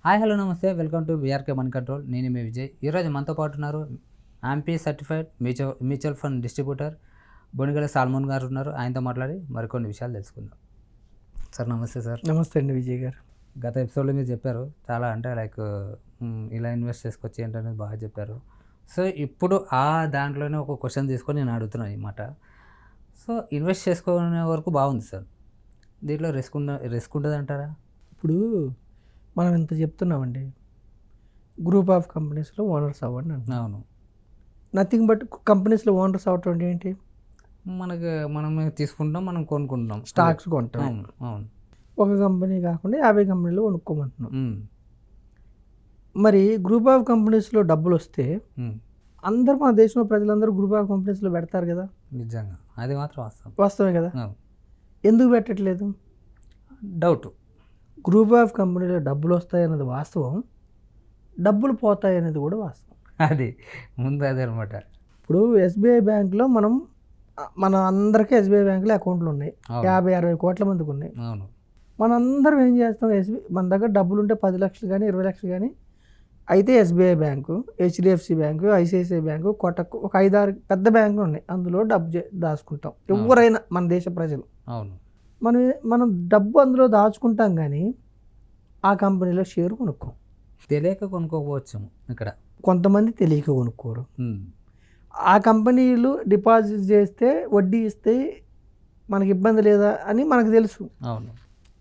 Hi hello నమస్తే welcome to BRK money control. నేను మీ విజయ్. ఈరోజు మనతో పాటు ఉన్నారు amphi certified mutual fund distributor Bonigala Salmon గారు ఉన్నారు. ఆయనతో మాట్లాడి మరికొన్ని విషయాలు తెలుసుకుందాం. సార్ నమస్తే. సార్ నమస్తే అండి విజయ్ గారు. గత ఎపిసోడ్లో మీరు చెప్పారు చాలా, అంటే లైక్ ఇలా ఇన్వెస్ట్ చేసుకోవచ్చు ఏంటనేది బాగా చెప్పారు. సో ఇప్పుడు దాంట్లోనే ఒక క్వశ్చన్ తీసుకొని నేను అడుగుతున్నాను అనమాట. సో ఇన్వెస్ట్ చేసుకునే వరకు బాగుంది సార్, దీంట్లో రిస్క్ ఉంటుంది అంటారా? ఇప్పుడు మనం ఇంత చెప్తున్నామండి, గ్రూప్ ఆఫ్ కంపెనీస్లో ఓనర్స్ అవ్వండి అంటున్నాం. అవును. నథింగ్ బట్ కంపెనీస్లో ఓనర్స్ అవ్వటం అంటే ఏంటి? మనం తీసుకుంటాం, మనం కొనుక్కుంటాం, స్టాక్స్ కొంటాం. అవును అవును. ఒక కంపెనీ కాకుండా 50 కంపెనీలు కొనుక్కోమంటున్నాం. మరి గ్రూప్ ఆఫ్ కంపెనీస్లో డబ్బులు వస్తే అందరూ మన దేశంలో ప్రజలందరూ గ్రూప్ ఆఫ్ కంపెనీస్లో పెడతారు కదా. నిజంగా అది మాత్రం వాస్తవమే కదా. ఎందుకు పెట్టట్లేదు? డౌట్. గ్రూప్ ఆఫ్ కంపెనీలో డబ్బులు వస్తాయన్నది వాస్తవం, డబ్బులు పోతాయి అనేది కూడా వాస్తవం. అది ముందు అదే అనమాట. ఇప్పుడు ఎస్బీఐ బ్యాంక్లో మన అందరికీ ఎస్బీఐ బ్యాంకులో అకౌంట్లు ఉన్నాయి. 50-60 కోట్ల మందికి ఉన్నాయి. అవును. మనందరం ఏం చేస్తాం? మన దగ్గర డబ్బులు ఉంటే 10 లక్షలు కానీ 20 లక్షలు కానీ అయితే SBI bank, HDFC bank, ICICI bank, Kotak, ఒక 5-6 పెద్ద బ్యాంకులు ఉన్నాయి. అందులో డబ్బు దాచుకుంటాం ఎవరైనా మన దేశ ప్రజలు. అవును. మనం డబ్బు అందులో దాచుకుంటాం కానీ ఆ కంపెనీలో షేర్ కొనుక్కోం. తెలియక కొనుక్కోవచ్చు ఇక్కడ. కొంతమంది తెలియక కొనుక్కోరు. ఆ కంపెనీలు డిపాజిట్ చేస్తే వడ్డీ ఇస్తే మనకి ఇబ్బంది లేదా అని మనకు తెలుసు. అవును.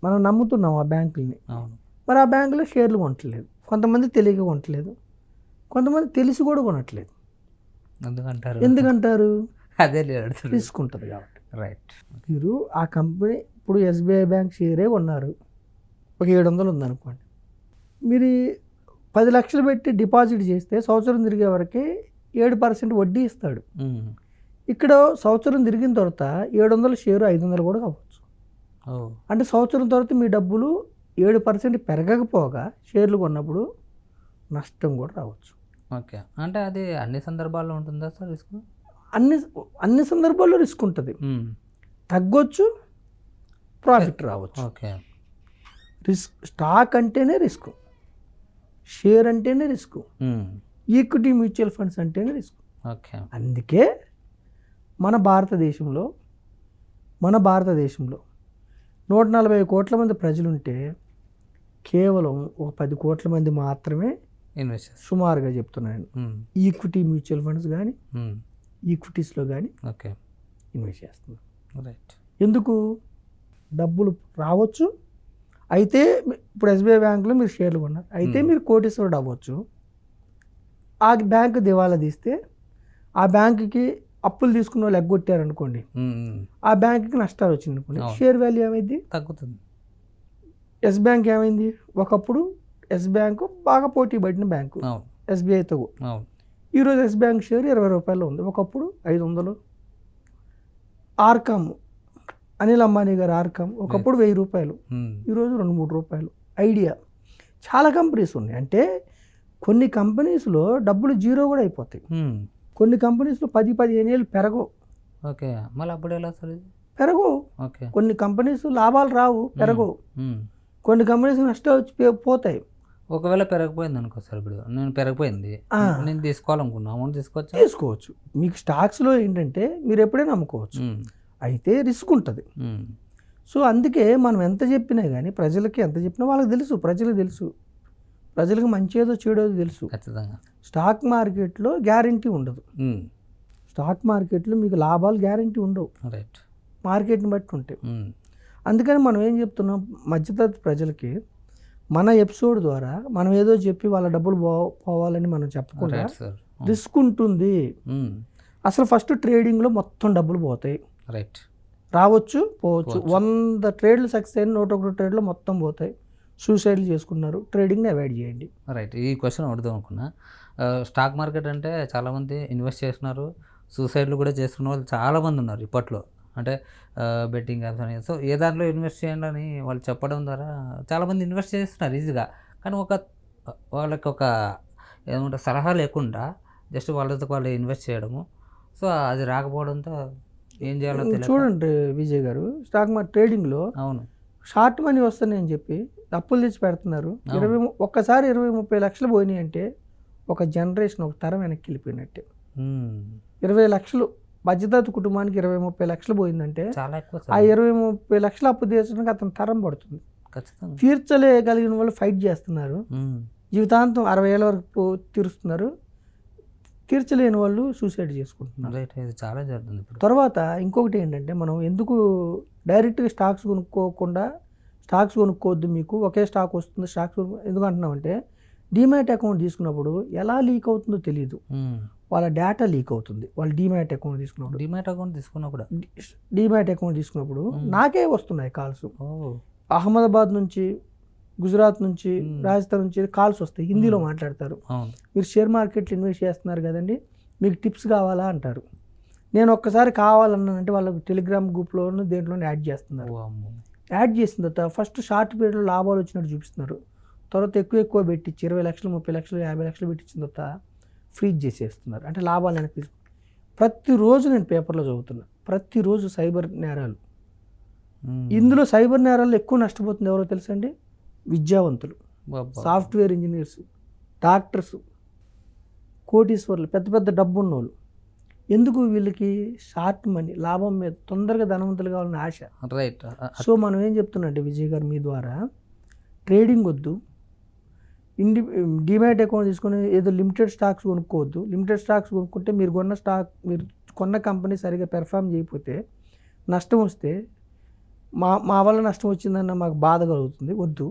మనం నమ్ముతున్నాం ఆ బ్యాంకుల్ని. అవును. మరి ఆ బ్యాంకులో షేర్లు కొనట్లేదు. కొంతమంది తెలియక కొనట్లేదు, కొంతమంది తెలిసి కూడా కొనట్లేదు. ఎందుకంటారు? అదే రిస్క్ ఉంటుంది కాబట్టి. రైట్. మీరు ఆ కంపెనీ ఇప్పుడు ఎస్బీఐ బ్యాంక్ షేరే కొన్నారు, ఒక 700 ఉందనుకోండి. మీరు 10 లక్షలు పెట్టి డిపాజిట్ చేస్తే సంవత్సరం తిరిగే వరకే 7% వడ్డీ ఇస్తాడు. ఇక్కడ సంవత్సరం తిరిగిన తర్వాత 700 షేరు 500 కూడా కావచ్చు. అంటే సంవత్సరం తర్వాత మీ డబ్బులు 7% పెరగకపోగా షేర్లు కొన్నప్పుడు నష్టం కూడా రావచ్చు. ఓకే. అంటే అది అన్ని సందర్భాల్లో ఉంటుందా సార్ రిస్క్? అన్ని సందర్భాల్లో రిస్క్ ఉంటుంది. తగ్గొచ్చు, ప్రాఫిట్ రావచ్చు. ఓకే. రిస్క్ స్టాక్ అంటేనే రిస్క్, షేర్ అంటేనే రిస్క్, ఈక్విటీ మ్యూచువల్ ఫండ్స్ అంటేనే రిస్క్. ఓకే. అందుకే మన భారతదేశంలో 140 కోట్ల మంది ప్రజలుంటే కేవలం ఒక 10 కోట్ల మంది మాత్రమే ఇన్వెస్ట్, సుమారుగా చెప్తున్నాను, ఈక్విటీ మ్యూచువల్ ఫండ్స్ కానీ ఈక్విటీస్లో కానీ ఓకే ఇన్వెస్ట్ చేస్తున్నారు. రైట్. ఎందుకు? డబ్బులు రావచ్చు. అయితే ఇప్పుడు ఎస్బీఐ బ్యాంకులో మీరు షేర్లు కొన్నారు, అయితే మీరు కోటీశ్వరుడు అవ్వచ్చు. ఆ బ్యాంకు దివాలా తీస్తే ఆ బ్యాంకుకి అప్పులు తీసుకున్న వాళ్ళు ఎగ్గొట్టారనుకోండి, ఆ బ్యాంకుకి నష్టాలు వచ్చింది అనుకోండి, షేర్ వాల్యూ ఏమైంది? తగ్గుతుంది. ఎస్ బ్యాంక్ ఏమైంది? ఒకప్పుడు ఎస్ బ్యాంకు బాగా పోటీ పడిన బ్యాంకు ఎస్బీఐతో. ఈరోజు ఎస్ బ్యాంక్ షేర్ 20 రూపాయలు ఉంది, ఒకప్పుడు 500. ఆర్కామ్, అనిల్ అంబానీ గారు ఆర్కామ్ ఒకప్పుడు 1000 రూపాయలు, ఈరోజు 2-3 రూపాయలు. ఐడియా, చాలా కంపెనీస్ ఉన్నాయి. అంటే కొన్ని కంపెనీస్లో డబ్బులు జీరో కూడా అయిపోతాయి. కొన్ని కంపెనీస్లో 10-15 ఏళ్ళు పెరగవు. ఓకే. మళ్ళీ అప్పుడు ఎలా సార్? పెరగవు. ఓకే. కొన్ని కంపెనీస్ లాభాలు రావు, పెరగవు. కొన్ని కంపెనీస్ నష్టాలు వచ్చి పోతాయి. ఒకవేళ పెరగపోయింది అనుకో సార్, ఇప్పుడు నేను పెరగపోయింది, నేను తీసుకోవాలనుకున్నా, అమౌంట్ తీసుకోవచ్చు. మీకు స్టాక్స్లో ఏంటంటే మీరు ఎప్పుడైనా అమ్ముకోవచ్చు, అయితే రిస్క్ ఉంటుంది. సో అందుకే మనం ఎంత చెప్పినా కానీ ప్రజలకి ఎంత చెప్పినా వాళ్ళకి తెలుసు, ప్రజలకు తెలుసు, ప్రజలకు మంచేదో చెడేదో తెలుసు. ఖచ్చితంగా. స్టాక్ మార్కెట్లో గ్యారంటీ ఉండదు. స్టాక్ మార్కెట్లో మీకు లాభాలు గ్యారంటీ ఉండవు. రైట్. మార్కెట్ని బట్టి ఉంటాయి. అందుకని మనం ఏం చెప్తున్నాం, మధ్యతరగతి ప్రజలకి మన ఎపిసోడ్ ద్వారా మనం ఏదో చెప్పి వాళ్ళ డబ్బులు పోవాలని మనం చెప్పకుండా, రిస్క్ ఉంటుంది. అసలు ఫస్ట్ ట్రేడింగ్లో మొత్తం డబ్బులు పోతాయి. రైట్. రావచ్చు, పోవచ్చు. 100 ట్రేడ్లు సక్సెస్ అయిన 101 ట్రేడ్లో మొత్తం పోతాయి. సూసైడ్లు చేసుకున్నారు. ట్రేడింగ్ని అవాయిడ్ చేయండి. రైట్. ఈ క్వశ్చన్ అడుగుదాం అనుకున్నా. స్టాక్ మార్కెట్ అంటే చాలామంది ఇన్వెస్ట్ చేస్తున్నారు, సూసైడ్లు కూడా చేసుకున్న వాళ్ళు చాలామంది ఉన్నారు ఇప్పట్లో. అంటే బెట్టింగ్ యాప్స్ అని, సో ఏ దాంట్లో ఇన్వెస్ట్ చేయండి అని వాళ్ళు చెప్పడం ద్వారా చాలామంది ఇన్వెస్ట్ చేస్తున్నారు ఈజీగా. కానీ వాళ్ళకి ఒక ఏమంటే సలహా లేకుండా జస్ట్ వాళ్ళతో వాళ్ళు ఇన్వెస్ట్ చేయడము, సో అది రాకపోవడంతో ఏం చేయాలో తెలియదు. చూడండి విజయ్ గారు, స్టాక్ మార్కెట్ ట్రేడింగ్లో అవును షార్ట్ మనీ వస్తున్నాయని చెప్పి అప్పులు తెచ్చి పెడుతున్నారు. ఒక్కసారి 20-30 లక్షలు పోయినాయి అంటే ఒక జనరేషన్, ఒక తరం వెనక్కి వెళ్ళిపోయినట్టే. 20 లక్షలు మధ్యతరగతి కుటుంబానికి 20-30 లక్షలు పోయిందంటే చాలా ఎక్కువ ఆ 20-30 లక్షలు అప్పు తీర్చడానికి అతని తరం పడుతుంది. ఖచ్చితంగా తీర్చలేగలిగిన వాళ్ళు ఫైట్ చేస్తున్నారు, జీవితాంతం 60 ఏళ్ళ వరకు తీరుస్తున్నారు. తీర్చలేని వాళ్ళు సూసైడ్ చేసుకుంటున్నారు. రైట్, ఇది చాలా జరుగుతుంది ఇప్పుడు. తర్వాత ఇంకొకటి ఏంటంటే, మనం ఎందుకు డైరెక్ట్గా స్టాక్స్ కొనుక్కోవద్దు, మీకు ఒకే స్టాక్ వస్తుంది, స్టాక్స్ ఎందుకు అంటున్నామంటే, డీమ్యాట్ అకౌంట్ తీసుకున్నప్పుడు ఎలా లీక్ అవుతుందో తెలియదు. వాళ్ళ డేటా లీక్ అవుతుంది. వాళ్ళు డీమ్యాట్ అకౌంట్ తీసుకున్నప్పుడు నాకే వస్తున్నాయి కాల్స్. అహ్మదాబాద్ నుంచి, గుజరాత్ నుంచి, రాజస్థాన్ నుంచి కాల్స్ వస్తాయి. హిందీలో మాట్లాడతారు. మీరు షేర్ మార్కెట్లో ఇన్వెస్ట్ చేస్తున్నారు కదండి, మీకు టిప్స్ కావాలా అంటారు. నేను ఒక్కసారి కావాలన్నానంటే వాళ్ళకి టెలిగ్రామ్ గ్రూప్లోనూ దేంట్లోనే యాడ్ చేస్తున్నారు. యాడ్ చేసిన తర్వాత ఫస్ట్ షార్ట్ పీరియడ్లో లాభాలు వచ్చినట్టు చూపిస్తున్నారు. తర్వాత ఎక్కువ పెట్టించి 20 లక్షలు, 30 లక్షలు, 50 లక్షలు పెట్టించిన తర్వాత ఫ్రీజ్ చేసేస్తున్నారు. అంటే లాభాలు వెనక్కి తీసుకు. ప్రతిరోజు నేను పేపర్లో చదువుతున్నా, ప్రతిరోజు సైబర్ నేరాలు. ఇందులో సైబర్ నేరాల్లో ఎక్కువ నష్టపోతుంది ఎవరో తెలుసండి? విద్యావంతులు, సాఫ్ట్వేర్ ఇంజనీర్స్, డాక్టర్స్, కోటీశ్వర్లు, పెద్ద పెద్ద డబ్బు ఉన్నోళ్ళు. ఎందుకు? వీళ్ళకి షార్ట్ మనీ, లాభం మీద తొందరగా ధనవంతులు కావాలని ఆశ. రైట్. సో మనం ఏం చెప్తున్నా అంటే విజయ్ గారు, మీ ద్వారా ట్రేడింగ్ వద్దు, డిమ్యాట్ అకౌంట్ తీసుకొని ఏదో లిమిటెడ్ స్టాక్స్ కొనుక్కోవద్దు. లిమిటెడ్ స్టాక్స్ కొనుక్కుంటే మీరు కొన్న కంపెనీ సరిగా పెర్ఫామ్ చేయకపోతే, నష్టం వస్తే మా వల్ల నష్టం వచ్చిందన్న మాకు బాధ కలుగుతుంది. వద్దు.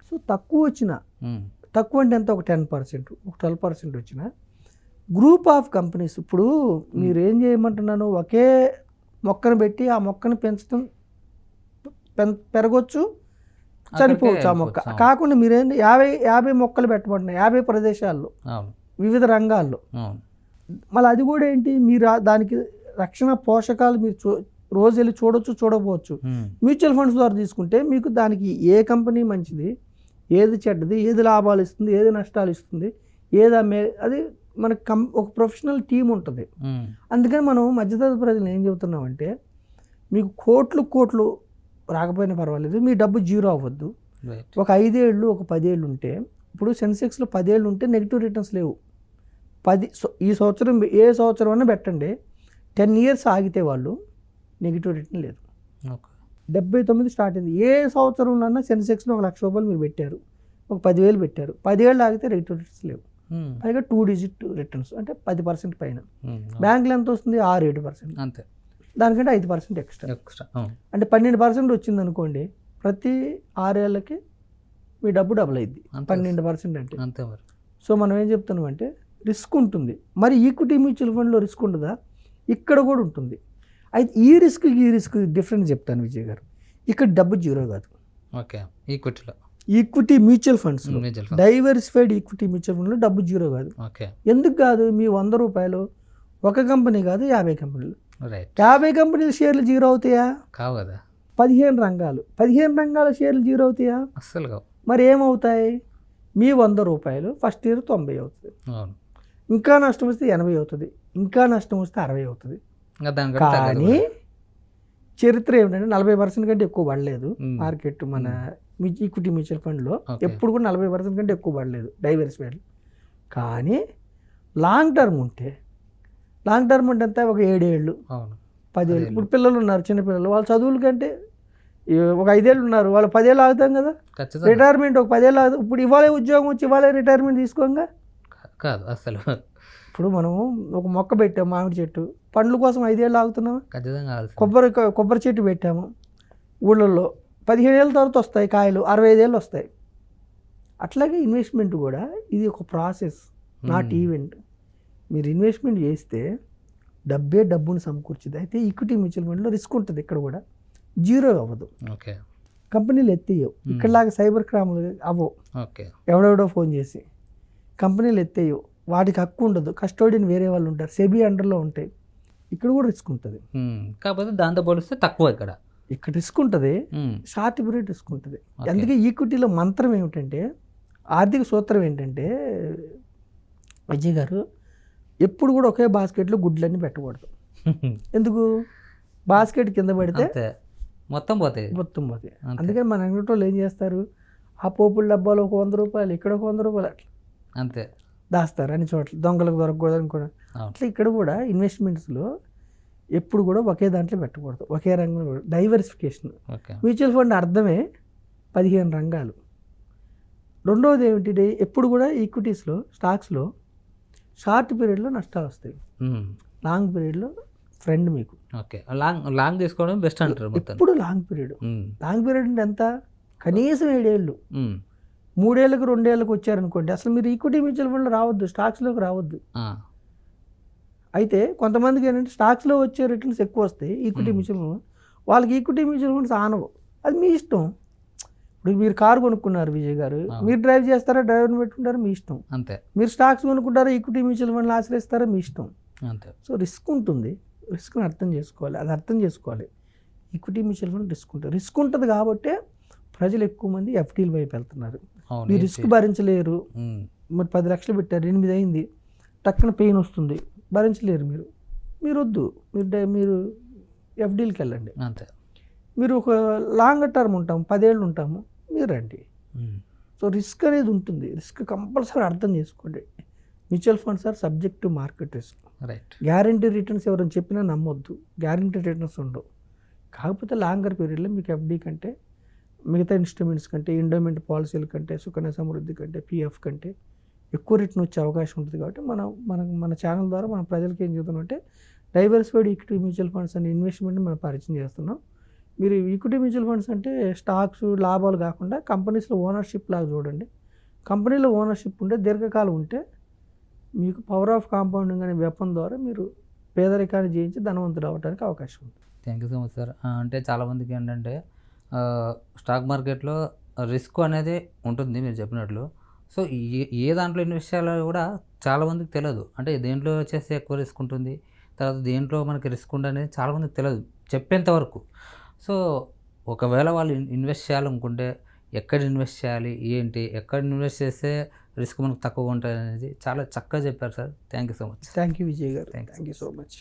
సో తక్కువ అంటే ఎంత? ఒక 10%, ఒక 12% వచ్చిన గ్రూప్ ఆఫ్ కంపెనీస్. ఇప్పుడు మీరు ఏం చేయమంటున్నాను, ఒకే మొక్కను పెట్టి ఆ మొక్కను పెరగొచ్చు, చనిపోవచ్చు ఆ మొక్క. కాకుండా మీరేం 50 మొక్కలు పెట్టమంటున్నారు 50 ప్రదేశాల్లో, వివిధ రంగాల్లో. మళ్ళీ అది కూడా ఏంటి, మీరు దానికి రక్షణ పోషకాలు మీరు రోజు వెళ్ళి చూడకపోవచ్చు. మ్యూచువల్ ఫండ్స్ ద్వారా తీసుకుంటే మీకు దానికి ఏ కంపెనీ మంచిది, ఏది చెడ్డది, ఏది లాభాలు ఇస్తుంది, ఏది నష్టాలు ఇస్తుంది, ఏది అది మనకు ఒక ప్రొఫెషనల్ టీం ఉంటుంది. అందుకని మనం మధ్యతరగతి ప్రజలు ఏం చెబుతున్నామంటే, మీకు కోట్లు రాకపోయినా పర్వాలేదు, మీ డబ్బు జీరో అవ్వద్దు. ఒక 5 ఏళ్ళు, ఒక 10 ఏళ్ళు ఉంటే, ఇప్పుడు సెన్సెక్స్లో 10 ఏళ్ళు ఉంటే నెగిటివ్ రిటర్న్స్ లేవు. ఈ సంవత్సరం ఏ సంవత్సరం అయినా పెట్టండి, 10 ఇయర్స్ ఆగితే వాళ్ళు నెగిటివ్ రిటర్న్ లేదు. 79 స్టార్ట్ అయింది. ఏ సంవత్సరంలో సెన్సెక్స్లో 1 లక్ష రూపాయలు మీరు పెట్టారు, ఒక 10,000 పెట్టారు, 10 ఏళ్ళు ఆగితే నెగిటివ్ రిటర్న్స్ లేవు. పైగా 2 డిజిట్ రిటర్న్స్, అంటే 10% పైన. బ్యాంకులో ఎంత వస్తుంది? 6-7%. అంతే. దానికంటే 5% ఎక్స్ట్రా. అంటే 12% వచ్చింది అనుకోండి, ప్రతి 6 ఏళ్ళకి మీ డబ్బు డబుల్ అయింది. 12% అంటే అంతే. మరి సో మనం ఏం చెప్తున్నాం అంటే, రిస్క్ ఉంటుంది. మరి ఈక్విటీ మ్యూచువల్ ఫండ్లో రిస్క్ ఉండదా? ఇక్కడ కూడా ఉంటుంది. అయితే ఈ రిస్క్ డిఫరెన్స్ చెప్తాను విజయ్ గారు. ఇక్కడ డబ్బు జీరో కాదు. Equity mutual funds, diversified equity mutual ఫండ్లో డబ్బు జీరో కాదు. ఎందుకు కాదు? మీ 100 రూపాయలు ఒక కంపెనీ కాదు, 50 కంపెనీలు. 50 కంపెనీల షేర్లు జీరో అవుతాయా? కావు కదా. 15 రంగాల షేర్లు జీరో అవుతాయా? అస్సలు కావు. మరి ఏమవుతాయి? మీ 100 రూపాయలు ఫస్ట్ ఇయర్ 90 అవుతుంది, ఇంకా నష్టం వస్తే 80 అవుతుంది, ఇంకా నష్టం వస్తే 60 అవుతుంది. కానీ చరిత్ర ఏమిటంటే 40% కంటే ఎక్కువ పడలేదు మార్కెట్. మన ఈక్విటీ మ్యూచువల్ ఫండ్లో ఎప్పుడు కూడా 40% కంటే ఎక్కువ పడలేదు డైవర్సిఫైడ్. కానీ లాంగ్ టర్మ్ అంటే ఎంత? ఒక 7 ఏళ్ళు, 10 ఏళ్ళు. ఇప్పుడు పిల్లలు ఉన్నారు, చిన్నపిల్లలు, వాళ్ళ చదువుల కంటే ఒక 5 ఏళ్ళు ఉన్నారు, వాళ్ళు 10 ఏళ్ళు ఆగుతాం కదా. రిటైర్మెంట్ ఒక 10 ఏళ్ళు ఆగుతాం. ఇప్పుడు ఇవాళ ఉద్యోగం వచ్చి ఇవాళ రిటైర్మెంట్ తీసుకోగా కాదు అసలు. ఇప్పుడు మనం ఒక మొక్క పెట్టాము, మామిడి చెట్టు, పండ్ల కోసం 5 ఏళ్ళు ఆగుతున్నాము. కొబ్బరి చెట్టు పెట్టాము ఊళ్ళల్లో, 15 ఏళ్ళ తర్వాత వస్తాయి కాయలు, 65 ఏళ్ళు వస్తాయి. అట్లాగే ఇన్వెస్ట్మెంట్ కూడా ఇది ఒక ప్రాసెస్, నాట్ ఈవెంట్. మీరు ఇన్వెస్ట్మెంట్ చేస్తే డబ్బుని సమకూర్చుది. అయితే ఈక్విటీ మ్యూచువల్ ఫండ్లో రిస్క్ ఉంటుంది, ఇక్కడ కూడా జీరో అవ్వదు. కంపెనీలు ఎత్తేయవు, ఇక్కడలాగా సైబర్ క్రైమ్లు అవ్వవు. ఎవడెవడో ఫోన్ చేసి కంపెనీలు ఎత్తేయవు, వాటికి హక్కు ఉండదు. కస్టోడియన్ వేరే వాళ్ళు ఉంటారు, సెబీ అండర్లో ఉంటాయి. ఇక్కడ కూడా రిస్క్ ఉంటుంది, కాకపోతే దాంతో పోలిస్తే తక్కువ. ఇక్కడ రిస్క్ ఉంటుంది, షార్ట్ పీరియడ్ రిస్క్ ఉంటుంది. అందుకే ఈక్విటీలో మంత్రం ఏమిటంటే, ఆర్థిక సూత్రం ఏంటంటే విజయ్ గారు, ఎప్పుడు కూడా ఒకే బాస్కెట్లో గుడ్లన్నీ పెట్టకూడదు. ఎందుకు? బాస్కెట్ కింద పడితే మొత్తం పోతాయి. మొత్తం పోతాయి. అంతే. అందుకని మన అంగటోళ్ళు ఏం చేస్తారు, ఆ పోపుల డబ్బాలో ఒక 100 రూపాయలు, ఇక్కడ ఒక 100 రూపాయలు అట్లా అంతే. దాస్తారు అన్ని చోట్ల, దొంగలకు దొరకకూడదు అనుకోవడం. అవును. అట్లా ఇక్కడ కూడా ఇన్వెస్ట్మెంట్స్లో ఎప్పుడు కూడా ఒకే దాంట్లో పెట్టకూడదు, ఒకే రంగంలో డైవర్సిఫికేషన్. ఓకే. మ్యూచువల్ ఫండ్ అర్థమే 15 రంగాలు. రెండవది ఏమిటి, ఎప్పుడు కూడా ఈక్విటీస్లో, స్టాక్స్లో షార్ట్ పీరియడ్లో నష్టాలు వస్తాయి, లాంగ్ పీరియడ్లో ఫ్రెండ్ మీకు. ఓకే. లాంగ్ తీసుకోవడం బెస్ట్ అంటారు మొత్తం. ఎప్పుడు లాంగ్ పీరియడ్. లాంగ్ పీరియడ్ అంటే ఎంత, కనీసం 7 ఏళ్ళు. 3 ఏళ్ళకు 2 ఏళ్ళకు వచ్చారనుకోండి, అసలు మీరు ఈక్విటీ మ్యూచువల్ ఫండ్లో రావద్దు, స్టాక్స్లోకి రావద్దు. అయితే కొంతమందికి ఏంటంటే స్టాక్స్లో వచ్చే రిటర్న్స్ ఎక్కువ వస్తాయి, ఈక్విటీ మ్యూచువల్ ఫండ్ వాళ్ళకి ఈక్విటీ మ్యూచువల్ ఫండ్స్ ఆనవు. అది మీ ఇష్టం. ఇప్పుడు మీరు కారు కొనుక్కున్నారు విజయ్ గారు, మీరు డ్రైవ్ చేస్తారా, డ్రైవర్ని పెట్టుకుంటారా, మీ ఇష్టం. అంతే. మీరు స్టాక్స్ కొనుక్కుంటారా, ఈక్విటీ మ్యూచువల్ ఫండ్లు ఆశ్రయిస్తారా, మీ ఇష్టం. అంతే. సో రిస్క్ ఉంటుంది, రిస్క్ని అర్థం చేసుకోవాలి, అది అర్థం చేసుకోవాలి. ఈక్విటీ మ్యూచువల్ ఫండ్ రిస్క్ ఉంటుంది కాబట్టే ప్రజలు ఎక్కువ మంది ఎఫ్డీల వైపు వెళ్తున్నారు. మీరు రిస్క్ భరించలేరు, మరి 10 లక్షలు పెట్టారు, 8 అయింది, టక్కున పెయిన్ వస్తుంది, భరించలేరు మీరు వద్దు, మీరు ఎఫ్డీలకి వెళ్ళండి. అంతే. మీరు ఒక లాంగ్ టర్మ్ ఉంటాము, 10 ఏళ్ళు ఉంటాము, మీరు రండి. సో రిస్క్ అనేది ఉంటుంది, రిస్క్ కంపల్సరీ అర్థం చేసుకోండి. Mutual funds are subject to market risk. Right. Guarantee returns ఎవరైనా చెప్పినా నమ్మొద్దు, గ్యారంటీ రిటర్న్స్ ఉండవు. కాకపోతే లాంగర్ పీరియడ్లో మీకు ఎఫ్డీ కంటే, మిగతా ఇన్స్ట్రుమెంట్స్ కంటే, ఎండోమెంట్ పాలసీల కంటే, సుకన్య సమృద్ధి కంటే, పిఎఫ్ కంటే ఎక్కువ రిటర్న్ వచ్చే అవకాశం ఉంటుంది. కాబట్టి మన ఛానల్ ద్వారా మన ప్రజలకి ఏం చెబుతున్నామంటే, డైవర్సిఫైడ్ ఈక్విటీ మ్యూచువల్ ఫండ్స్ అనే ఇన్వెస్ట్మెంట్ని మనం పరిచయం చేస్తున్నాం. మీరు ఈక్విటీ మ్యూచువల్ ఫండ్స్ అంటే స్టాక్స్ లాభాలు కాకుండా కంపెనీస్లో ఓనర్షిప్ లాగా చూడండి. కంపెనీలో ఓనర్షిప్ ఉంటే, దీర్ఘకాలం ఉంటే, మీకు పవర్ ఆఫ్ కాంపౌండింగ్ అనే వెపన్ ద్వారా మీరు పేదరికాన్ని జయించి ధనవంతులు అవ్వడానికి అవకాశం ఉంది. Thank you so much sir. అంటే చాలామందికి ఏంటంటే స్టాక్ మార్కెట్లో రిస్క్ అనేది ఉంటుంది మీరు చెప్పినట్లు. సో ఏ దాంట్లో ఇన్వెస్ట్ చేయాలో కూడా చాలామందికి తెలియదు. అంటే దేంట్లో చేస్తే ఎక్కువ రిస్క్ ఉంటుంది, తర్వాత దేంట్లో మనకి రిస్క్ ఉండనేది చాలామందికి తెలియదు చెప్పేంత వరకు. సో ఒకవేళ వాళ్ళు ఇన్వెస్ట్ చేయాలనుకుంటే ఎక్కడ ఇన్వెస్ట్ చేయాలి, ఏంటి, ఎక్కడ ఇన్వెస్ట్ చేస్తే రిస్క్ మనకు తక్కువ ఉంటుంది అనేది చాలా చక్కగా చెప్పారు sir. Thank you so much. Thank you Vijay గారు. Thank you thank you so much.